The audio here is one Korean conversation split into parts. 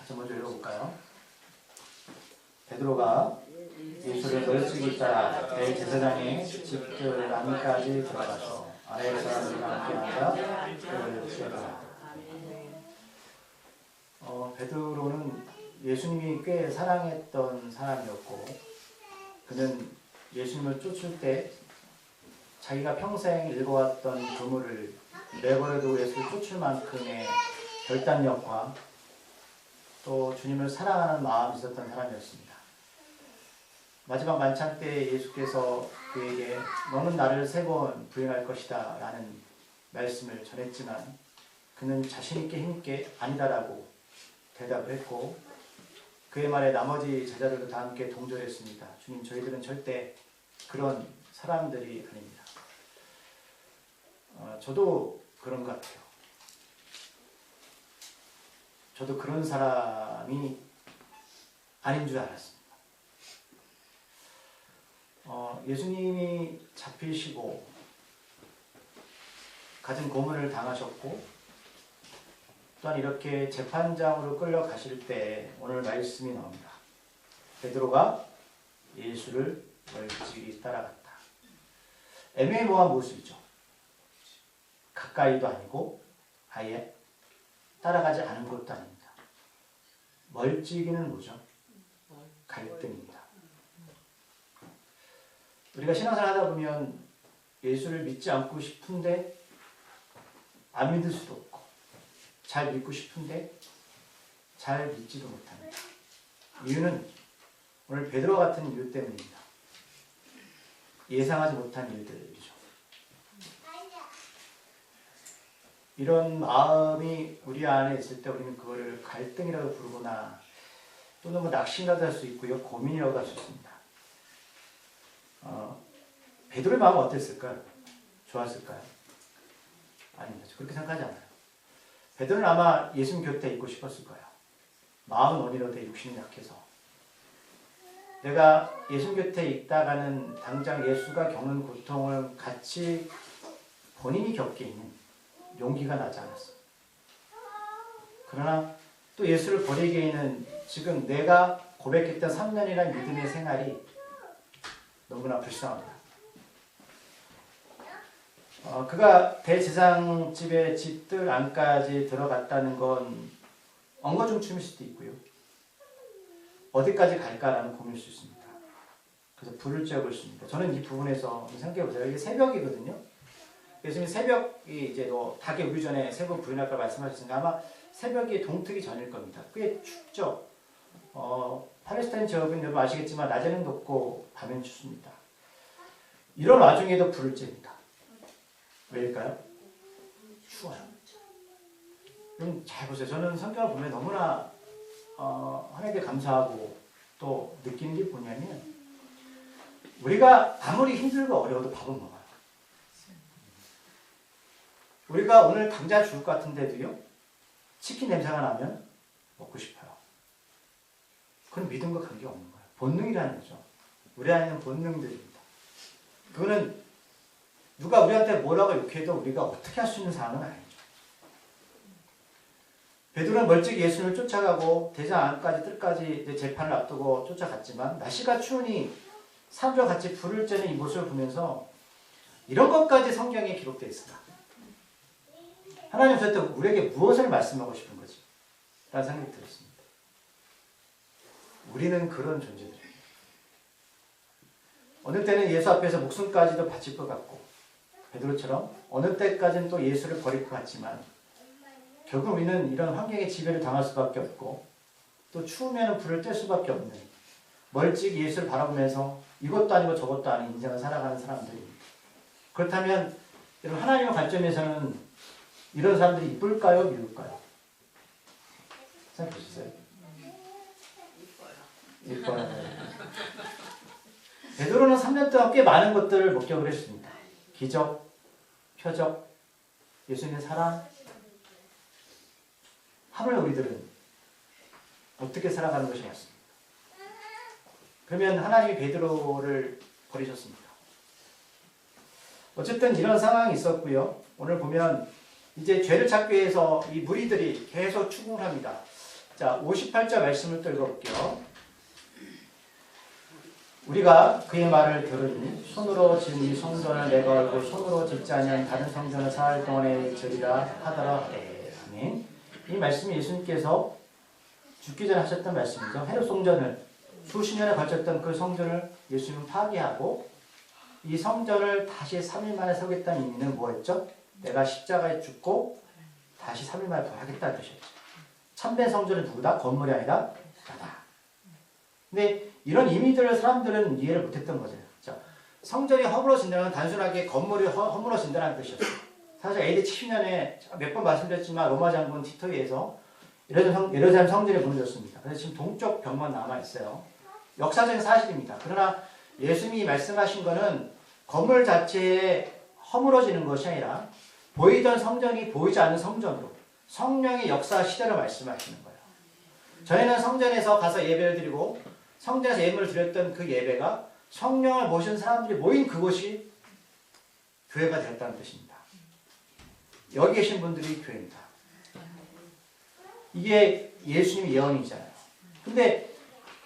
자, 먼저 읽어볼까요? 베드로가 예수를 널찍이 따라 대제사장의 집들 안까지 들어가서 아래 사람들과 함께 앉아 그를 치더라. 베드로는 예수님이 꽤 사랑했던 사람이었고, 그는 예수님을 쫓을 때 자기가 평생 읽어왔던 그물을 내버려두고 예수를 쫓을 만큼의 결단력과 또 주님을 사랑하는 마음이 있었던 사람이었습니다. 마지막 만찬 때 예수께서 그에게 너는 나를 3번 부인할 것이다 라는 말씀을 전했지만 그는 자신있게 힘있게 아니다라고 대답을 했고, 그의 말에 나머지 제자들도 다 함께 동조했습니다. 주님, 저희들은 절대 그런 사람들이 아닙니다. 저도 그런 것 같아요. 저도 그런 사람이 아닌 줄 알았습니다. 예수님이 잡히시고 가진 고문을 당하셨고 또한 이렇게 재판장으로 끌려가실 때 오늘 말씀이 나옵니다. 베드로가 예수를 멀찍이 따라갔다. 애매모호한 모습이죠. 가까이도 아니고 아예 따라가지 않은 것도 아닙니다. 멀찍이는 뭐죠? 갈등입니다. 우리가 신앙생활 하다 보면 예수를 믿지 않고 싶은데 안 믿을 수도 없고, 잘 믿고 싶은데 잘 믿지도 못합니다. 이유는 오늘 베드로 같은 이유 때문입니다. 예상하지 못한 일들이죠. 이런 마음이 우리 안에 있을 때 우리는 그거를 갈등이라고 부르거나 또는 뭐 낙심이라도 할 수 있고요, 고민이라고 할 수 있습니다. 베드로의 마음은 어땠을까요? 좋았을까요? 아닙니다. 그렇게 생각하지 않아요. 베드로는 아마 예수님 곁에 있고 싶었을 거예요. 마음은 원이로되 육신이 약해서. 내가 예수님 곁에 있다가는 당장 예수가 겪는 고통을 같이 본인이 겪기에는 용기가 나지 않았어. 그러나 또 예수를 버리기에는 지금 내가 고백했던 3년이라는 믿음의 생활이 너무나 불쌍합니다. 그가 대제사장집의 집들 안까지 들어갔다는 건 엉거중춤일 수도 있고요. 어디까지 갈까라는 고민일 수 있습니다. 그래서 불을 쬐고 있습니다. 저는 이 부분에서 생각해보세요. 이게 새벽이거든요. 예수님이 새벽이 이제 닭이 오기 전에 3번 부인할까 말씀하셨으니까 아마 새벽이 동트기 전일 겁니다. 꽤 춥죠. 팔레스타인 지역은 여러분 아시겠지만 낮에는 덥고 밤엔 춥습니다. 이런 와중에도 불을 쬐입니다. 왜일까요? 추워요. 그럼 잘 보세요. 저는 성경을 보면 너무나 하나님께 감사하고 또 느끼는 게 뭐냐면 우리가 아무리 힘들고 어려워도 밥은 먹어요. 우리가 오늘 당장 죽을 것 같은데도요, 치킨 냄새가 나면 먹고 싶어요. 그건 믿음과 관계가 없는 거예요. 본능이라는 거죠. 우리 안에는 본능들입니다. 그거는 누가 우리한테 뭐라고 욕해도 우리가 어떻게 할 수 있는 상황은 아니죠. 베드로는 멀찍이 예수님을 쫓아가고 대장 안까지 뜰까지 재판을 앞두고 쫓아갔지만 날씨가 추우니 사람들과 같이 불을 쬐는 이 모습을 보면서 이런 것까지 성경에 기록되어 있습니다. 하나님 도대체 우리에게 무엇을 말씀하고 싶은 거지? 라는 생각이 들었습니다. 우리는 그런 존재들입니다. 어느 때는 예수 앞에서 목숨까지도 바칠 것 같고 베드로처럼 어느 때까지는 또 예수를 버릴 것 같지만 결국 우리는 이런 환경에 지배를 당할 수밖에 없고 또 추우면 불을 뗄 수밖에 없는 멀찍이 예수를 바라보면서 이것도 아니고 저것도 아닌 인생을 살아가는 사람들입니다. 그렇다면 여러분 하나님의 관점에서는 이런 사람들이 이쁠까요? 미울까요? 생각해 보셨어요? 이뻐요. 베드로는 3년 동안 꽤 많은 것들을 목격을 했습니다. 기적, 표적, 예수님의 사랑. 하물며 우리들은 어떻게 살아가는 것이 맞습니까? 그러면 하나님이 베드로를 버리셨습니까? 어쨌든 이런 상황이 있었고요. 오늘 보면 이제 죄를 찾기 위해서 이 무리들이 계속 추궁을 합니다. 자, 58절 말씀을 또 읽어볼게요. 우리가 그의 말을 들으니 손으로 지은 이 성전을 내가 알고 손으로 짓지 아니한 다른 성전을 사흘 동안에 지으리라 하더라 하되. 아멘. 이 말씀이 예수님께서 죽기 전에 하셨던 말씀이죠. 헤롯 성전을 수십 년에 걸쳤던 그 성전을 예수님은 파괴하고 이 성전을 다시 3일 만에 세우겠다는 의미는 뭐였죠? 내가 십자가에 죽고 다시 3일 만에 부활하겠다는 뜻이었죠. 참된 성전은 누구다? 건물이 아니라 나다. 근데 이런 의미들을 사람들은 이해를 못했던 거죠. 성전이 허물어진다는 건 단순하게 건물이 허물어진다는 뜻이었어요. 사실 AD 70년에 몇 번 말씀드렸지만 로마 장군 티토에 의해서 예루살렘 성전이 무너졌습니다. 그래서 지금 동쪽 벽만 남아있어요. 역사적인 사실입니다. 그러나 예수님이 말씀하신 것은 건물 자체에 허물어지는 것이 아니라 보이던 성전이 보이지 않는 성전으로 성령의 역사 시대로 말씀하시는 거예요. 저희는 성전에서 가서 예배를 드리고 성전에서 예물을 드렸던 그 예배가 성령을 모신 사람들이 모인 그곳이 교회가 되었다는 뜻입니다. 여기 계신 분들이 교회입니다. 이게 예수님의 예언이잖아요. 근데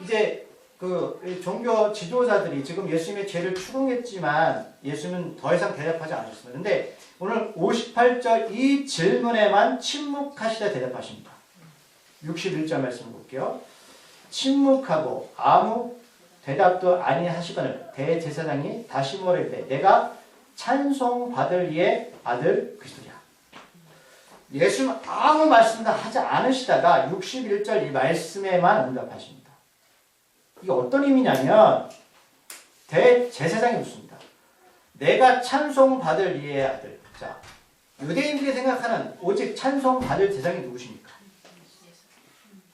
이제 그 종교 지도자들이 지금 예수님의 죄를 추궁했지만 예수님은 더 이상 대답하지 않으셨습니다. 근데 오늘 58절 이 질문에만 침묵하시다 대답하십니다. 61절 말씀을 볼게요. 침묵하고 아무 대답도 아니하시거늘 대제사장이 다시 물으되 내가 찬송받을 이의 아들 그리스도냐. 예수는 아무 말씀도 하지 않으시다가 61절 이 말씀에만 응답하십니다. 이게 어떤 의미냐면 대제사장이 묻습니다. 내가 찬송받을 이의 아들. 자, 유대인들이 생각하는 오직 찬송받을 대상이 누구십니까?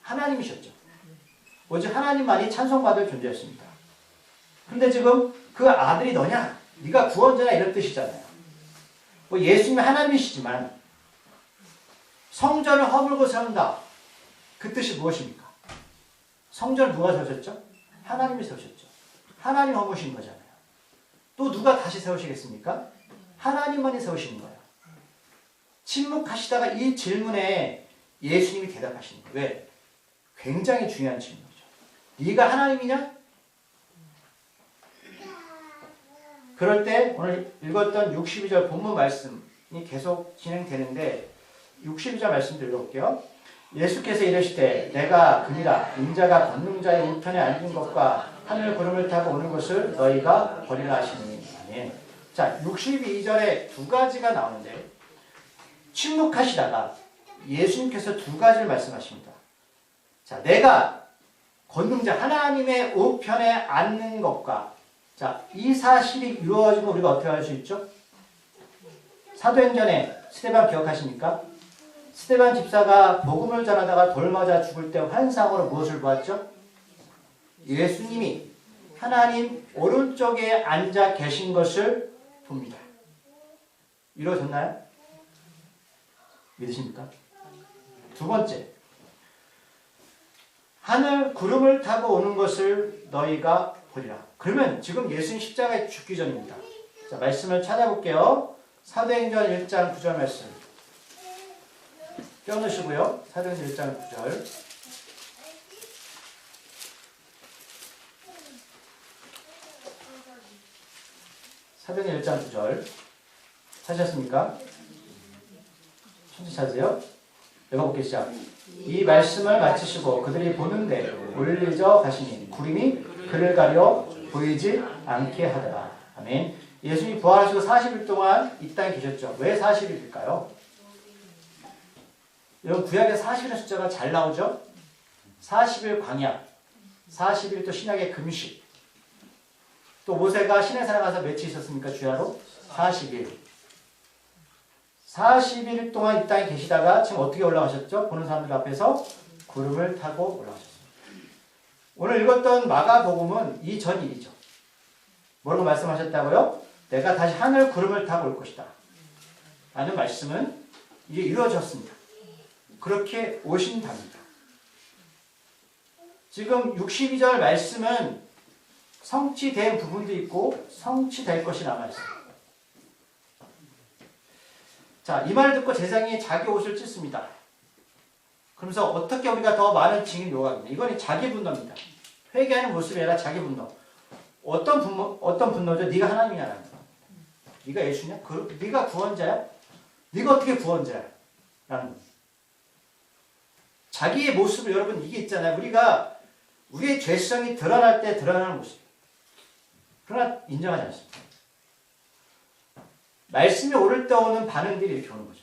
하나님이셨죠. 오직 하나님만이 찬송받을 존재였습니다. 근데 지금 그 아들이 너냐? 네가 구원자냐? 이런 뜻이잖아요. 뭐 예수님이 하나님이시지만 성전을 허물고 세운다. 그 뜻이 무엇입니까? 성전을 누가 세우셨죠? 하나님이 세우셨죠. 하나님 허무신 거잖아요. 또 누가 다시 세우시겠습니까? 하나님만이 세우시는 거예요. 침묵하시다가 이 질문에 예수님이 대답하시는 거예요. 왜? 굉장히 중요한 질문이죠. 네가 하나님이냐? 그럴 때 오늘 읽었던 62절 본문 말씀이 계속 진행되는데 62절 말씀을 읽어볼게요. 예수께서 이르시되 내가 그니라 인자가 권능자의 우편에 앉은 것과 하늘 구름을 타고 오는 것을 너희가 보리라 하시니. 아멘. 자, 62절에 두 가지가 나오는데 침묵하시다가 예수님께서 두 가지를 말씀하십니다. 자, 내가 권능자 하나님의 우편에 앉는 것과 자, 이 사실이 이루어지면 우리가 어떻게 할 수 있죠? 사도행전에 스데반 기억하십니까? 스데반 집사가 복음을 전하다가 돌 맞아 죽을 때 환상으로 무엇을 보았죠? 예수님이 하나님 오른쪽에 앉아 계신 것을 봅니다. 이루어졌나요? 믿으십니까? 두 번째, 하늘 구름을 타고 오는 것을 너희가 보리라. 그러면 지금 예수님 십자가에 죽기 전입니다. 자, 말씀을 찾아볼게요. 사도행전 1장 9절 말씀 껴넣으시고요. 사도행전 1장 9절. 사도행전 1장 9절 찾으셨습니까? 천천히 찾으세요. 읽어볼게요. 시작. 이 말씀을 마치시고 그들이 보는데 올리져 가시니 구름이 그를 가려 보이지 않게 하더라. 아멘. 예수님이 부활하시고 40일 동안 이 땅에 계셨죠. 왜 40일일까요? 여러분 구약의 40일의 숫자가 잘 나오죠? 40일 광야, 40일 또 신약의 금식. 또 모세가 시내산에 가서 며칠 있었습니까? 주야로? 40일. 40일 동안 이 땅에 계시다가 지금 어떻게 올라가셨죠? 보는 사람들 앞에서 구름을 타고 올라가셨습니다. 오늘 읽었던 마가복음은 이 전 일이죠. 뭐라고 말씀하셨다고요? 내가 다시 하늘 구름을 타고 올 것이다. 라는 말씀은 이게 이루어졌습니다. 그렇게 오신답니다. 지금 62절 말씀은 성취된 부분도 있고 성취될 것이 남아있어요. 자, 이 말을 듣고 제사장이 자기 옷을 찢습니다. 그러면서 어떻게 우리가 더 많은 증인 요구하겠냐. 이건 자기 분노입니다. 회개하는 모습이 아니라 자기 분노. 어떤 분노죠? 네가 하나님이냐라는 거. 네가 예수냐? 네가 구원자야? 네가 어떻게 구원자야? 라는 거. 자기의 모습을 여러분 이게 있잖아요. 우리의 죄성이 드러날 때 드러나는 모습. 그러나 인정하지 않습니다. 말씀이 오를 때 오는 반응들이 이렇게 오는 거죠.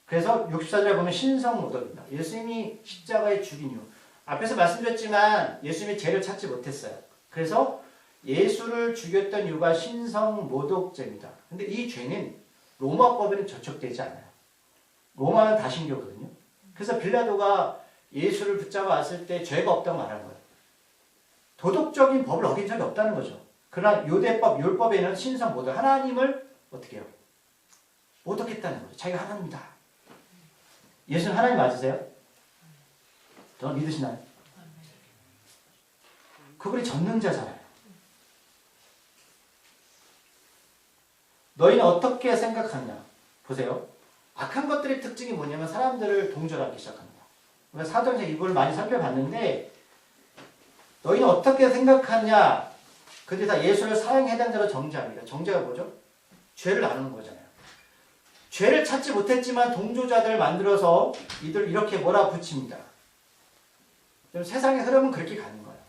그래서 64절에 보면 신성모독입니다. 예수님이 십자가에 죽인 이유. 앞에서 말씀드렸지만 예수님이 죄를 찾지 못했어요. 그래서 예수를 죽였던 이유가 신성모독죄입니다. 근데 이 죄는 로마법에는 저촉되지 않아요. 로마는 다신교거든요. 그래서 빌라도가 예수를 붙잡아 왔을 때 죄가 없다고 말하는 거예요. 도덕적인 법을 어긴 적이 없다는 거죠. 그러나 유대법, 율법에는 신성모독, 하나님을 어떻게 해요? 모독했다는 거죠. 자기가 하나님이다. 예수는 하나님 맞으세요? 저는 믿으시나요? 그분이 전능자잖아요. 너희는 어떻게 생각하느냐? 보세요. 악한 것들의 특징이 뭐냐면 사람들을 동절하기 시작합니다. 그러니까 사도행전 이걸 많이 살펴봤는데 너희는 어떻게 생각하냐? 근데 다 예수를 사형 해당자로 정죄합니다. 정죄가 뭐죠? 죄를 나누는 거잖아요. 죄를 찾지 못했지만 동조자들을 만들어서 이들 이렇게 몰아붙입니다. 세상의 흐름은 그렇게 가는 거예요.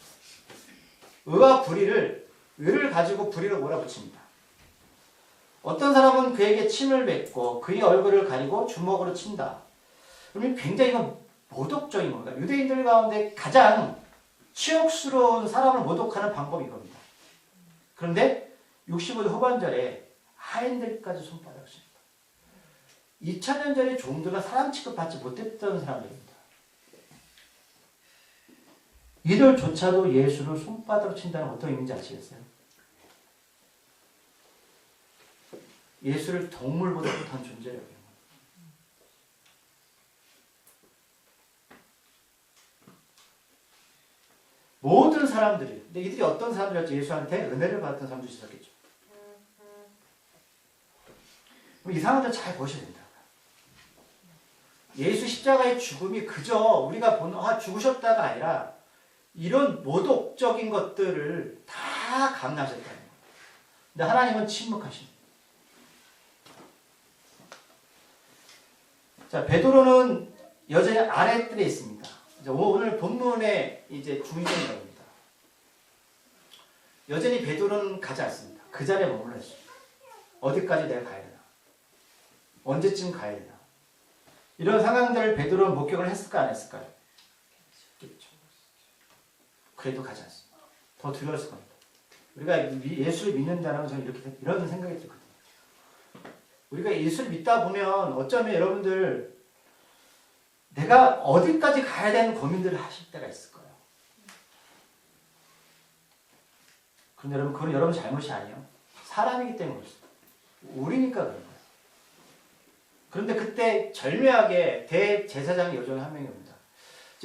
의를 가지고 불의를 몰아붙입니다. 어떤 사람은 그에게 침을 뱉고 그의 얼굴을 가리고 주먹으로 친다. 그러면 굉장히 이건 모독적인 겁니다. 유대인들 가운데 가장 치욕스러운 사람을 모독하는 방법이 이겁니다. 그런데 65절 후반절에 하인들까지 손바닥을 칩니다. 2000년 전에 종들은 사람 취급받지 못했던 사람들입니다. 이들조차도 예수를 손바닥으로 친다는 어떤 의미인지 아시겠어요? 예수를 동물보다 못한 존재라고 해요. 모든 사람들이, 근데 이들이 어떤 사람들이었죠? 예수한테 은혜를 받았던 사람들이 있었겠죠. 이상한 점 잘 보셔야 된다. 예수 십자가의 죽음이 그저 우리가 보는 죽으셨다가 아니라 이런 모독적인 것들을 다 감내하셨다는 거예요. 근데 하나님은 침묵하십니다. 자, 베드로는 여전히 아랫뜰에 있습니다. 오늘 본문의 이제 중심인 겁니다. 여전히 베드로는 가지 않습니다. 그 자리에 머물러 있습니다. 어디까지 내가 가야 되나? 언제쯤 가야 되나? 이런 상황들을 베드로는 목격을 했을까 안 했을까요? 그래도 가지 않습니다. 더 두려웠을 겁니다. 우리가 예수를 믿는다는 건 저는 이런 생각이 들거든요. 우리가 예수를 믿다 보면 어쩌면 여러분들 내가 어디까지 가야 되는 고민들을 하실 때가 있을 거예요. 그런데 여러분 그건 여러분 잘못이 아니에요. 사람이기 때문에 그렇습니다. 우리니까 그런 거예요. 그런데 그때 절묘하게 대제사장의 여종이 한 명이 옵니다.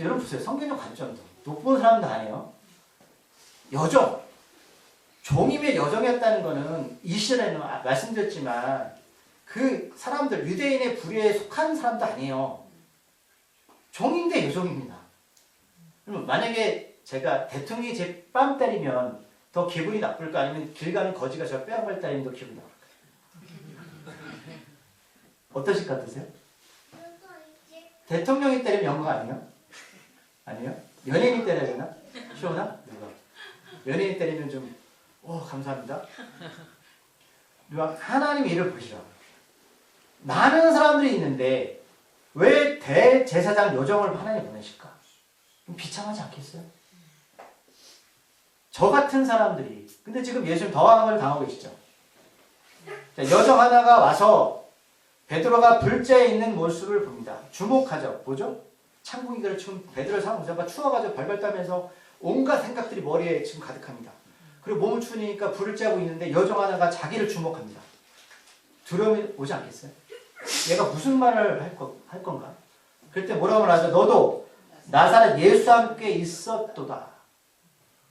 여러분 보세요. 성경적 관점도 높은 사람도 아니에요. 여종. 종이면 여종이었다는 거는 이 시절에는 말씀드렸지만 그 사람들 유대인의 부류에 속한 사람도 아니에요. 종인데 여종입니다. 그럼 만약에 제가 대통령이 제 뺨 때리면 더 기분이 나쁠까 아니면 길 가는 거지가 저 뺨을 때리면 더 기분이 나쁠까? 어떠실 것 같으세요? 대통령이 때리면 영광 아니에요? 아니에요? 연예인이 때려야 되나? 시원하? 누가? 연예인 때리면 좀 감사합니다. 하나님의 일을 보시라고. 많은 사람들이 있는데 왜 대제사장 요정을 하나님 보내실까? 비참하지 않겠어요? 저 같은 사람들이 근데 지금 예수님 더함을 당하고 계시죠. 자, 여정 하나가 와서 베드로가 불자에 있는 모습을 봅니다. 주목하죠. 뭐죠? 창궁이를 지금 베드로를 사모자가 추워가지고 발발 떨면서 온갖 생각들이 머리에 지금 가득합니다. 그리고 몸을 추우니까 불을 쬐고 있는데 여정 하나가 자기를 주목합니다. 두려움이 오지 않겠어요? 얘가 무슨 말을 할 건가? 그때 뭐라고 말하죠? 너도 나사렛 예수와 함께 있었도다.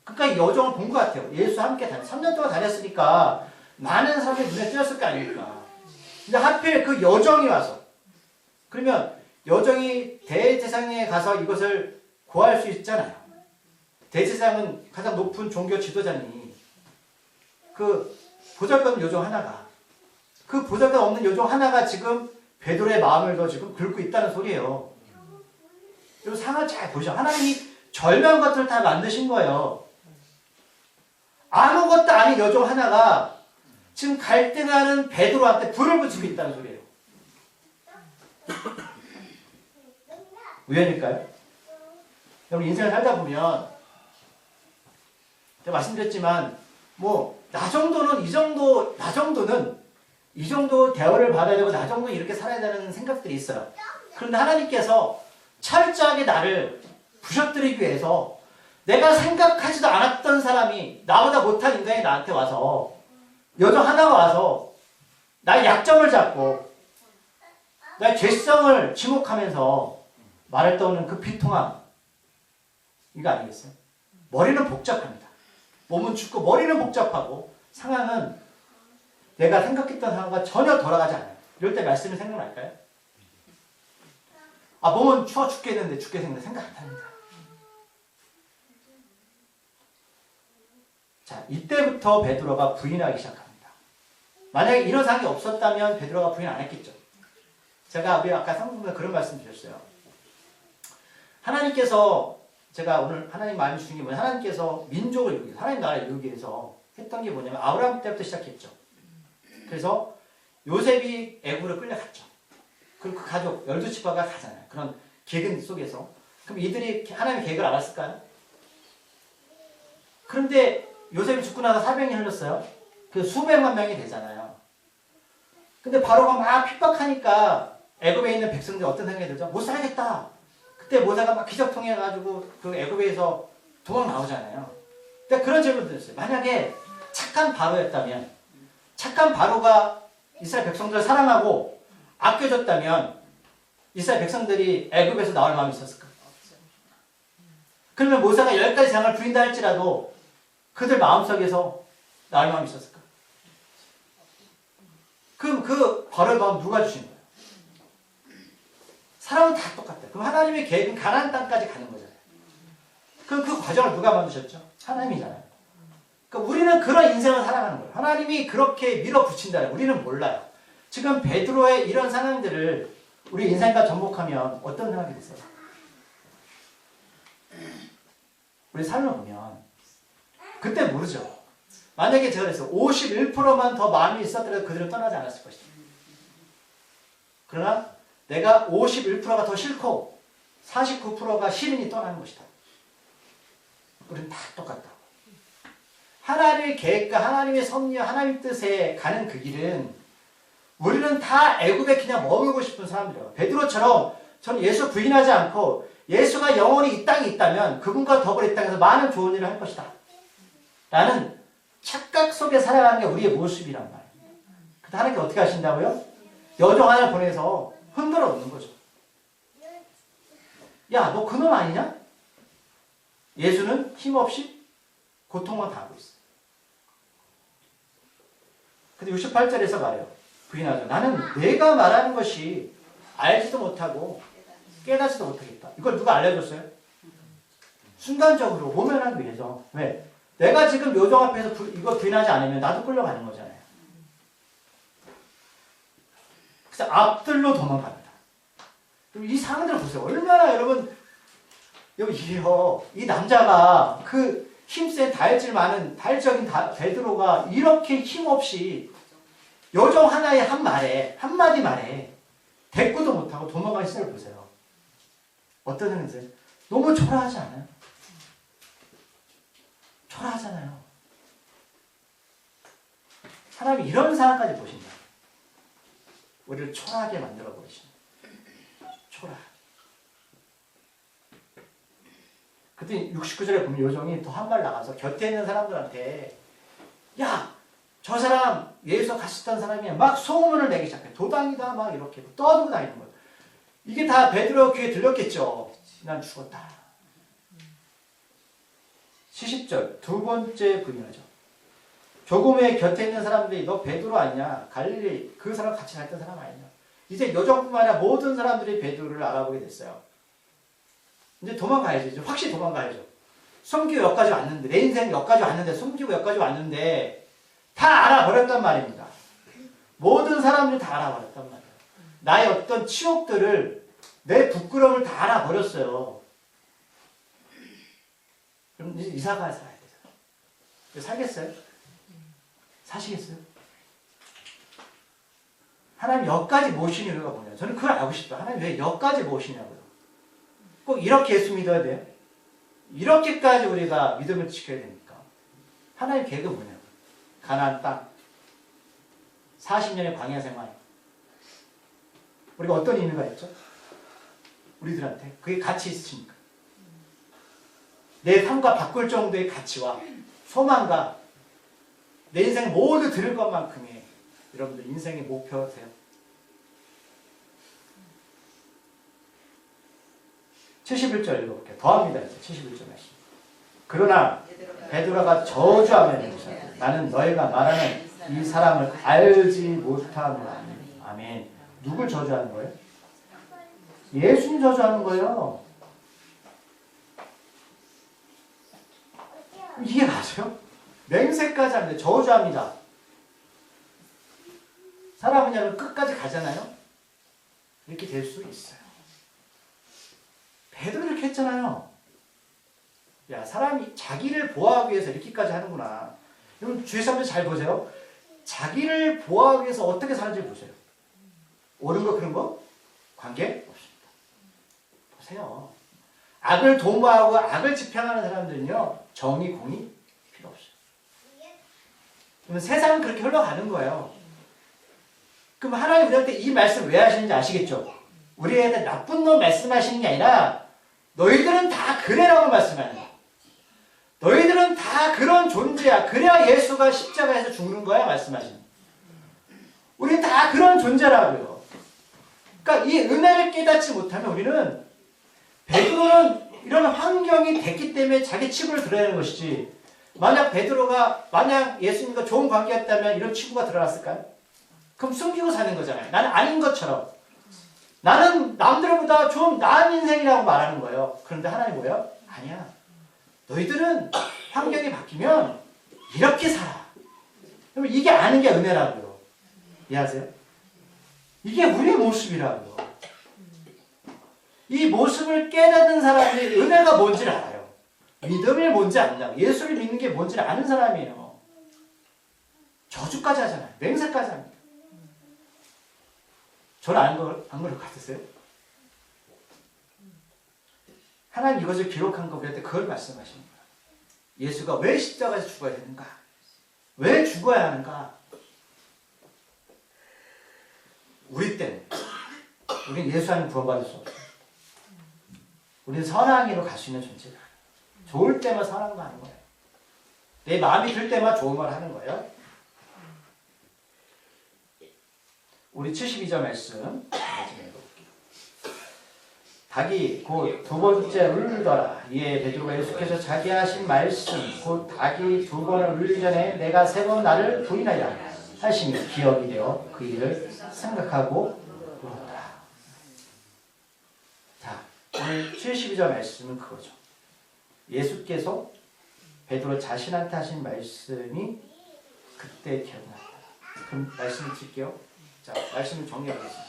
그러니까 여정을 본 것 같아요. 예수와 함께 3년 동안 다녔으니까 많은 사람이 눈에 띄었을 거 아닙니까? 근데 하필 그 여정이 와서 그러면 여정이 대제사장에 가서 이것을 고할 수 있잖아요. 대제사장은 가장 높은 종교 지도자니 그 보잘것 요정 하나가 그 보잘것 없는 요정 하나가 지금 베드로의 마음을 더 지금 긁고 있다는 소리예요. 이 상황을 잘 보셔. 하나님이 절묘한 것들을 다 만드신 거예요. 아무것도 아닌 여종 하나가 지금 갈등하는 베드로한테 불을 붙이고 있다는 소리예요. 우연일까요? 여러분 인생을 살다 보면 제가 말씀드렸지만 뭐 나 정도는 이 정도 대우를 받아야 되고 나 정도는 이렇게 살아야 되는 생각들이 있어요. 그런데 하나님께서 철저하게 나를 부셔뜨리기 위해서 내가 생각하지도 않았던 사람이 나보다 못한 인간이 나한테 와서 여정 하나가 와서 나의 약점을 잡고 나의 죄성을 지목하면서 말을 떠오는 그 비통함 이거 아니겠어요? 머리는 복잡합니다. 몸은 춥고 머리는 복잡하고 상황은 내가 생각했던 상황과 전혀 돌아가지 않아요. 이럴 때 말씀이 생각날까요? 몸은 추워 죽겠는데 생각 안 합니다. 자, 이때부터 베드로가 부인하기 시작합니다. 만약에 이런 상황이 없었다면 베드로가 부인 안 했겠죠. 제가 아까 상승부에 그런 말씀 드렸어요. 하나님께서 제가 오늘 하나님 말씀 주신 게 뭐냐면 하나님께서 민족을 이루기 위해서 하나님 나라를 이루기 위해서 했던 게 뭐냐면 아브라함 때부터 시작했죠. 그래서 요셉이 애굽으로 끌려갔죠. 그리고 그 가족 12지파가 가잖아요. 그런 계획 속에서. 그럼 이들이 하나님의 계획을 알았을까요? 그런데 요셉이 죽고 나서 400년이 흘렀어요. 그 수백만 명이 되잖아요. 근데 바로가 막 핍박하니까 애굽에 있는 백성들이 어떤 생각이 들죠? 못 살겠다. 그때 모세가 막 기적 통해가지고 그 애굽에서 도망 나오잖아요. 근데 그런 질문을 드렸어요. 만약에 착한 바로였다면, 착한 바로가 이스라엘 백성들을 사랑하고 아껴줬다면 이스라엘 백성들이 애굽에서 나올 마음이 있었을까? 그러면 모세가 10가지 재앙을 부린다 할지라도 그들 마음속에서 나올 마음이 있었을까? 그럼 그 바로의 마음 누가 주신 거예요? 사람은 다 똑같다. 그럼 하나님의 계획은 가나안 땅까지 가는 거잖아요. 그럼 그 과정을 누가 만드셨죠? 하나님이잖아요. 그러니까 우리는 그런 인생을 살아가는 거예요. 하나님이 그렇게 밀어붙인다는 우리는 몰라요. 지금 베드로의 이런 상황들을 우리 인생과 접목하면 어떤 생각이 드세요? 우리 삶을 보면 그때 모르죠. 만약에 제가 그랬어요. 51%만 더 마음이 있었더라도 그들은 떠나지 않았을 것이다. 그러나 내가 51%가 더 싫고 49%가 싫으니 떠나는 것이다. 우리는 다 똑같다. 하나님의 계획과 하나님의 섭리와 하나님의 뜻에 가는 그 길은 우리는 다 애굽에 그냥 머물고 싶은 사람들이에요. 베드로처럼 저는 예수 부인하지 않고 예수가 영원히 이 땅에 있다면 그분과 더불어 이 땅에서 많은 좋은 일을 할 것이다. 라는 착각 속에 살아가는 게 우리의 모습이란 말이에요. 그때 하나님께 어떻게 하신다고요? 여종 하나를 보내서 흔들어 놓는 거죠. 야, 너 그놈 아니냐? 예수는 힘없이 고통만 당하고 있어. 근데 68절에서 말해요. 부인하죠. 나는 내가 말하는 것이 알지도 못하고 깨닫지도 못하겠다. 이걸 누가 알려줬어요? 순간적으로 모면하기 위해서. 왜? 내가 지금 요정 앞에서 이거 부인하지 않으면 나도 끌려가는 거잖아요. 그래서 앞들로 도망갑니다. 이 상황들을 보세요. 얼마나 여러분 이 남자가 그 힘센 다혈질 많은 다혈적인 베드로가 이렇게 힘없이 여정 하나의 한마디 말에 대꾸도 못하고 도망가는 시대를 보세요. 어떤 생각이세요? 너무 초라하지 않아요? 초라하잖아요. 하나님이 이런 상황까지 보신다. 우리를 초라하게 만들어 버리십니다. 초라하게. 그때 69절에 보면 요정이 또 한 발 나가서 곁에 있는 사람들한테 야, 저 사람 예수 갔었던 사람이야. 막 소문을 내기 시작해. 도당이다 막 이렇게 떠들고 다니는 거예요. 이게 다 베드로 귀에 들렸겠죠. 난 죽었다. 70절 두 번째 부인하죠. 조금 후에 곁에 있는 사람들이 너 베드로 아니냐? 갈릴리 그 사람 같이 살던 사람 아니냐? 이제 요정뿐만 아니라 모든 사람들이 베드로를 알아보게 됐어요. 이제 도망가야죠. 이제 확실히 도망가야죠. 숨기고 여기까지 왔는데, 내 인생 여기까지 왔는데, 숨기고 여기까지 왔는데 다 알아버렸단 말입니다. 모든 사람들이 다 알아버렸단 말이에요. 나의 어떤 치욕들을, 내 부끄러움을 다 알아버렸어요. 그럼 이제 이사가 살아야 되잖아요. 살겠어요? 사시겠어요? 하나님 여기까지 모시는 이유가 뭐냐? 저는 그걸 알고 싶어요. 하나님 왜 여기까지 모시냐고요. 꼭 이렇게 예수 믿어야 돼요? 이렇게까지 우리가 믿음을 지켜야 됩니까? 하나님 계획은 뭐냐고. 가나안 땅 40년의 광야 생활. 우리가 어떤 의미가 있죠? 우리들한테 그게 가치 있으십니까? 내 삶과 바꿀 정도의 가치와 소망과 내 인생 모두 들을 것만큼의 여러분들 인생의 목표세요. 71절 읽어볼게요. 더합니다. 이제 71절 말씀. 그러나 베드로가 저주하며 나는 너희가 말하는 이 사람을 알지 못하노라. 아멘. 누굴 저주하는 거예요? 예수님 저주하는 거예요. 이게 맞아요? 맹세까지 하는데 저주합니다. 사람은 그냥 끝까지 가잖아요. 이렇게 될 수 있어요. 베드로 이렇게 했잖아요. 야, 사람이 자기를 보호하기 위해서 이렇게까지 하는구나. 여러분 주위 사람들 잘 보세요. 자기를 보호하기 위해서 어떻게 사는지 보세요. 옳은 거 그런 거 관계 없습니다. 보세요. 악을 도모하고 악을 집행하는 사람들은요, 정의, 공의 필요 없어요. 그러면 세상은 그렇게 흘러가는 거예요. 그럼 하나님 우리한테 이 말씀 왜 하시는지 아시겠죠? 우리한테 나쁜 놈 말씀하시는 게 아니라 너희들은 다 그래라고 말씀하는 거야. 너희들은 다 그런 존재야. 그래야 예수가 십자가에서 죽는 거야 말씀하시는 거야. 우리 다 그런 존재라고요. 그러니까 이 은혜를 깨닫지 못하면 우리는 베드로는 이런 환경이 됐기 때문에 자기 치부를 드러내는 것이지, 만약 예수님과 좋은 관계였다면 이런 치부가 드러났을까요? 그럼 숨기고 사는 거잖아요. 나는 아닌 것처럼. 나는 남들보다 좀 나은 인생이라고 말하는 거예요. 그런데 하나님 뭐예요? 아니야. 너희들은 환경이 바뀌면 이렇게 살아. 그럼 이게 아는 게 은혜라고요. 이해하세요? 이게 우리의 모습이라고요. 이 모습을 깨닫는 사람이 은혜가 뭔지를 알아요. 믿음이 뭔지 안다고. 예수를 믿는 게 뭔지를 아는 사람이에요. 저주까지 하잖아요. 맹세까지 합니다. 저는 안 그럴 것 같으세요? 하나님 이것을 기록한 거 그럴 때 그걸 말씀하시는 거예요. 예수가 왜 십자가에서 죽어야 되는가? 왜 죽어야 하는가? 우리 때문에. 우리는 예수 안에 구원받을 수 없어요. 우리는 선한 길로 갈 수 있는 존재가 아니에요. 좋을 때만 선한 거 하는 거예요. 내 마음이 들 때만 좋은 말 하는 거예요. 우리 72절 말씀 마지막에 볼게요. 닭이 곧 두 번째 울더라. 이에 베드로가 예수께서 자기 하신 말씀 곧 닭이 두 번을 울기 전에 내가 세 번 나를 부인하리라 하시니 기억이 되어 그 일을 생각하고 울었다. 자, 오늘 72절 말씀은 그거죠. 예수께서 베드로 자신한테 하신 말씀이 그때 기억났다. 그럼 말씀을 드릴게요. 자, 말씀을 정리하겠습니다.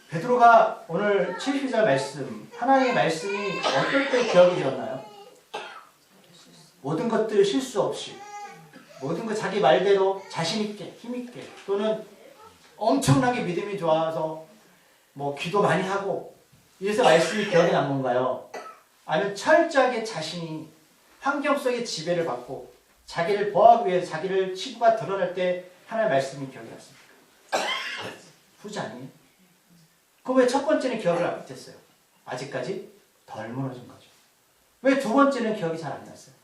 베드로가 오늘 72절 말씀, 하나님의 말씀이 어떨 때 기억이 되었나요? 모든 것들 실수 없이, 모든 것 자기 말대로 자신있게, 힘있게, 또는 엄청나게 믿음이 좋아서 뭐 기도 많이 하고 이래서 말씀이 기억에 남는 건가요? 아니면 철저하게 자신이 환경 속의 지배를 받고 자기를 보호하기 위해 자기를 치부가 드러날 때 하나님의 말씀이 기억이 났습니까? 후지 아니에요? 그럼 왜 첫 번째는 기억을 못했어요? 아직까지 덜 무너진 거죠. 왜 두 번째는 기억이 잘 안 났어요?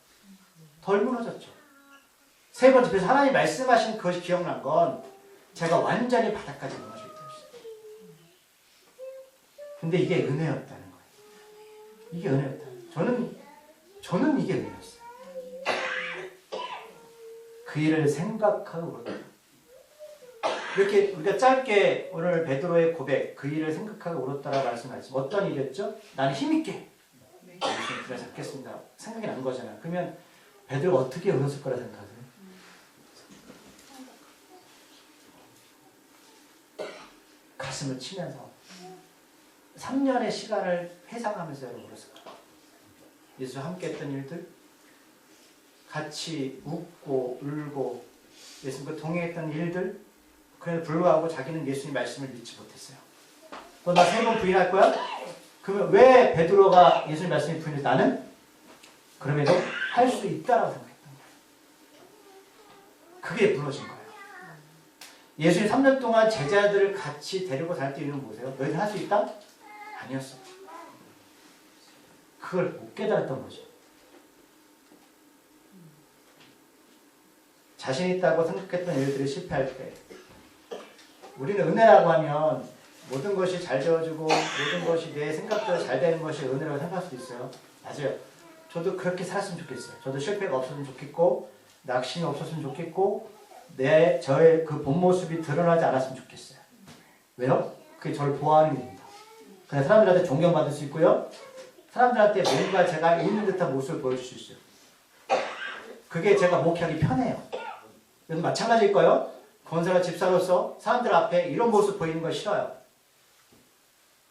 덜 무너졌죠. 세 번째, 그래서 하나님 말씀하신 그것이 기억난 건 제가 완전히 바닥까지 무너질 때였어요. 근데 이게 은혜였다는 거예요. 이게 은혜였다는 거예요. 저는 이게 은혜였어요. 그 일을 생각하고 그러다. 이렇게 우리가 짧게 오늘 베드로의 고백, 그 일을 생각하고 울었다라고 말씀하셨지만 어떤 일이었죠? 나는 힘있게 예수님 붙잡겠습니다. 생각이 난 거잖아요. 그러면 베드로가 어떻게 울었을 거라 생각하세요? 가슴을 치면서 3년의 시간을 회상하면서 울었을 거예요. 예수와 함께 했던 일들, 같이 웃고 울고 예수님과 동행했던 일들, 그래도 불구하고 자기는 예수님 말씀을 믿지 못했어요. 너 나 3번 부인할 거야? 그러면 왜 베드로가 예수님 말씀을 부인해? 나는 그럼에도 할 수 있다라고 생각했던 거예요. 그게 무너진 거예요. 예수님 3년 동안 제자들을 같이 데리고 다닐 때 이유는 뭐세요? 너희들 할 수 있다? 아니었어요. 그걸 못 깨달았던 거죠. 자신 있다고 생각했던 일들이 실패할 때 우리는 은혜라고 하면 모든 것이 잘 되어주고 모든 것이 내 생각대로 잘 되는 것이 은혜라고 생각할 수도 있어요. 맞아요. 저도 그렇게 살았으면 좋겠어요. 저도 실패가 없었으면 좋겠고 낙심이 없었으면 좋겠고 저의 그 본 모습이 드러나지 않았으면 좋겠어요. 왜요? 그게 저를 보호하는 일입니다. 그냥 사람들한테 존경받을 수 있고요. 사람들한테 뭔가 제가 있는 듯한 모습을 보여줄 수 있어요. 그게 제가 목회하기 편해요. 그래서 마찬가지일 거예요. 권사가 집사로서 사람들 앞에 이런 모습 보이는 거 싫어요.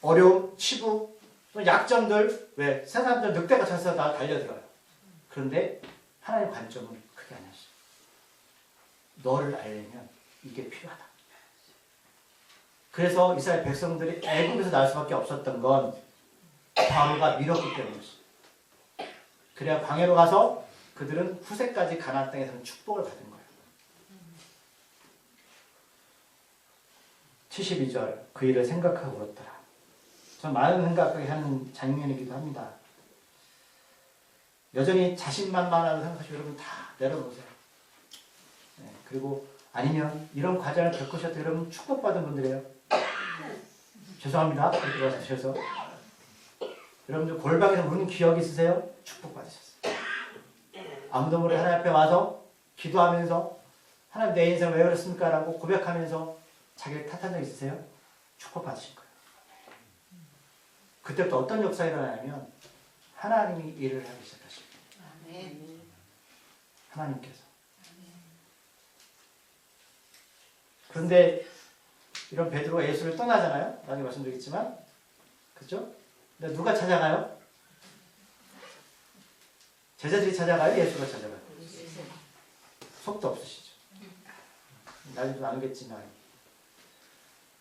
어려움, 치부, 또 약점들, 왜? 사람들 늑대가 쳐서 다 달려들어요. 그런데 하나님의 관점은 그게 아니었어요. 너를 알려면 이게 필요하다. 그래서 이스라엘 백성들이 애굽에서 나올 수밖에 없었던 건 바로가 밀었기 때문이었어요. 그래야 광야로 가서 그들은 후세까지 가나안 땅에서는 축복을 받은 거예요. 72절 그 일을 생각하고 울었더라. 전 많은 생각하게 하는 장면이기도 합니다. 여전히 자신만만하다고 생각하시고 여러분 다 내려놓으세요. 네, 그리고 아니면 이런 과정을 겪으셨던 여러분 축복받은 분들이에요. 죄송합니다. 그렇게 말씀하셔서 여러분들 골방에서 우는 기억이 있으세요? 축복받으셨어요. 아무도 모르게 하나님 앞에 와서 기도하면서 하나님 내 인생 왜 그렇습니까? 라고 고백하면서 자기를 탓한 적 있으세요? 축복받으신 거예요. 그때부터 어떤 역사가 일어나냐면 하나님이 일을 하기 시작하십니다. 하나님께서. 그런데 이런 베드로가 예수를 떠나잖아요. 나중에 말씀드리겠지만. 그렇죠? 근데 누가 찾아가요? 제자들이 찾아가요? 예수가 찾아가요? 속도 없으시죠? 나중에 나누겠지만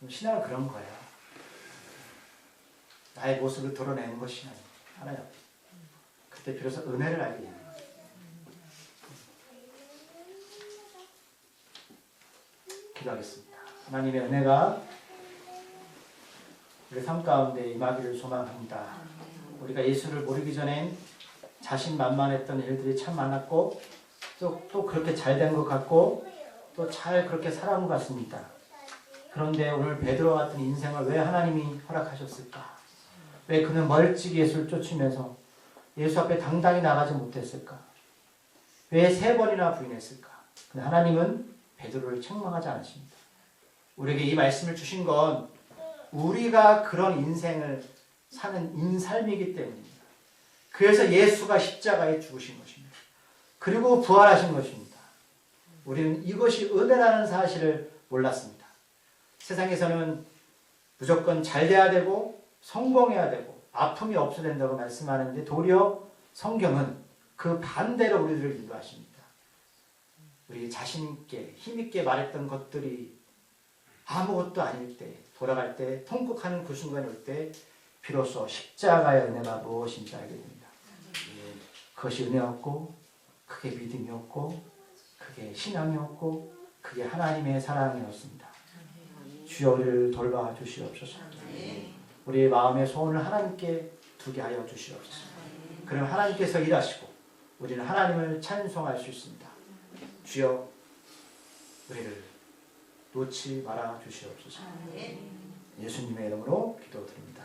신앙은 그런 거예요. 나의 모습을 드러내는 것이 하나요. 그때 비로소 은혜를 알게 됩니다. 기도하겠습니다. 하나님의 은혜가 우리 삶 가운데 임하기를 소망합니다. 우리가 예수를 모르기 전엔 자신만만했던 일들이 참 많았고 또 그렇게 잘 된 것 같고 또 잘 그렇게 살아온 것 같습니다. 그런데 오늘 베드로 같은 인생을 왜 하나님이 허락하셨을까? 왜 그는 멀찍이 예수를 쫓으면서 예수 앞에 당당히 나가지 못했을까? 왜 3번이나 부인했을까? 근데 하나님은 베드로를 책망하지 않으십니다. 우리에게 이 말씀을 주신 건 우리가 그런 인생을 사는 인삶이기 때문입니다. 그래서 예수가 십자가에 죽으신 것입니다. 그리고 부활하신 것입니다. 우리는 이것이 은혜라는 사실을 몰랐습니다. 세상에서는 무조건 잘 돼야 되고 성공해야 되고 아픔이 없어야 된다고 말씀하는데 도리어 성경은 그 반대로 우리들을 인도하십니다. 우리 자신 있게 힘있게 말했던 것들이 아무것도 아닐 때 돌아갈 때 통곡하는 그 순간이 올 때 비로소 십자가의 은혜가 무엇인지 알게 됩니다. 그것이 은혜였고 그게 믿음이었고 그게 신앙이었고 그게 하나님의 사랑이었습니다. 주여 우리를 돌봐 주시옵소서. 우리의 마음의 소원을 하나님께 두게 하여 주시옵소서. 그럼 하나님께서 일하시고 우리는 하나님을 찬송할 수 있습니다. 주여 우리를 놓지 말아 주시옵소서. 예수님의 이름으로 기도드립니다.